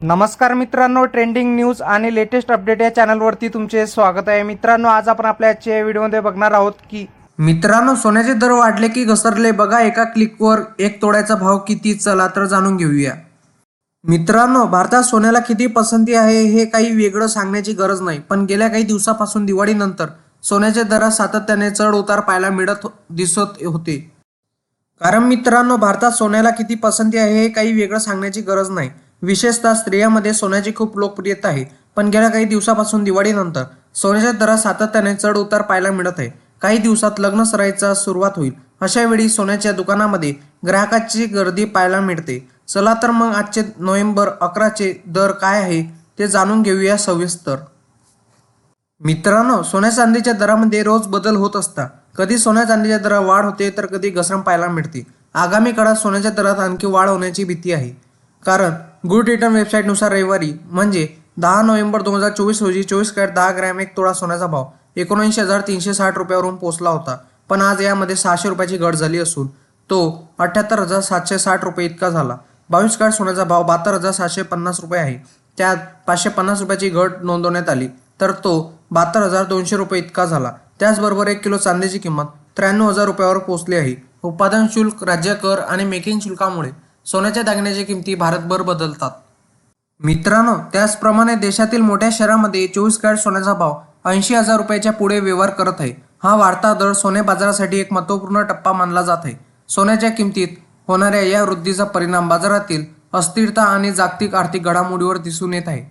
नमस्कार मित्रांनो, trending news आणि लेटेस्ट अपडेट या चॅनलवरती तुमचे स्वागत आहे। मित्रांनो, आज आपण आपल्या आजच्या व्हिडिओमध्ये बघणार आहोत की मित्रांनो सोन्याचे दर वाढले की घसरले, बघा एका क्लिकवर एक तोळ्याचा भाव किती, चला तर जाणून घेऊया। मित्रांनो, भारतात सोन्याला किती पसंती आहे हे काही वेगळं सांगण्याची गरज नाही, पण गेल्या काही दिवसापासून दिवाळीनंतर सोन्याच्या दरात सातत्याने चढ उतार पाहायला दिसत होते। कारण मित्रांनो, भारतात सोन्याला किती पसंती आहे हे काही वेगळं सांगण्याची गरज नाही। विशेषतः स्त्रियांमध्ये सोन्याची खूप लोकप्रियता आहे, पण गेल्या काही दिवसापासून दिवाळीनंतर सोन्याच्या दरात सातत्याने चढ उतार पाहायला मिळत आहे। काही दिवसात लग्न सराईचा सुरुवात होईल, अशा वेळी सोन्याच्या दुकानामध्ये ग्राहकांची गर्दी पाहायला मिळते। चला तर मग आजचे नोव्हेंबर 11चे दर काय आहे ते जाणून घेऊया सविस्तर। मित्रांनो, सोन्या चांदीच्या दरामध्ये रोज बदल होत असतात। कधी सोन्या चांदीच्या दरात वाढ होते तर कधी घसरण पाहायला मिळते। आगामी काळात सोन्याच्या दरात आणखी वाढ होण्याची भीती आहे, कारण गुड रिटर्न वेबसाईटनुसार रविवारी म्हणजे 10 नोव्हेंबर 2024 रोजी 24 कॅरेट 10 ग्रॅम एक तोळा सोन्याचा भाव 79,360 रुपयावरून पोहोचला होता। पण आज यामध्ये 600 रुपयाची घट झाली असून तो 78,760 रुपये इतका झाला। 22 कॅरेट सोन्याचा भाव 72,750 रुपये आहे, त्यात 550 रुपयाची घट नोंदवण्यात आली, तर तो 72,200 रुपये इतका झाला। त्याचबरोबर 1 किलो चांदीची किंमत 93,000 रुपयावर पोहोचली आहे। उत्पादन शुल्क, राज्य कर आणि मेकिंग शुल्कामुळे सोन्याच्या दागिन्याच्या किमती भारतभर बदलतात। मित्रांनो, त्याचप्रमाणे देशातील मोठ्या शहरांमध्ये 24 कॅरेट सोन्याचा भाव 80,000 रुपयाच्या पुढे व्यवहार करत आहे। हा वाढता दर सोने बाजारासाठी एक महत्त्वपूर्ण टप्पा मानला जात आहे। सोन्याच्या किमतीत होणाऱ्या या वृद्धीचा परिणाम बाजारातील अस्थिरता आणि जागतिक आर्थिक घडामोडीवर दिसून येत आहे।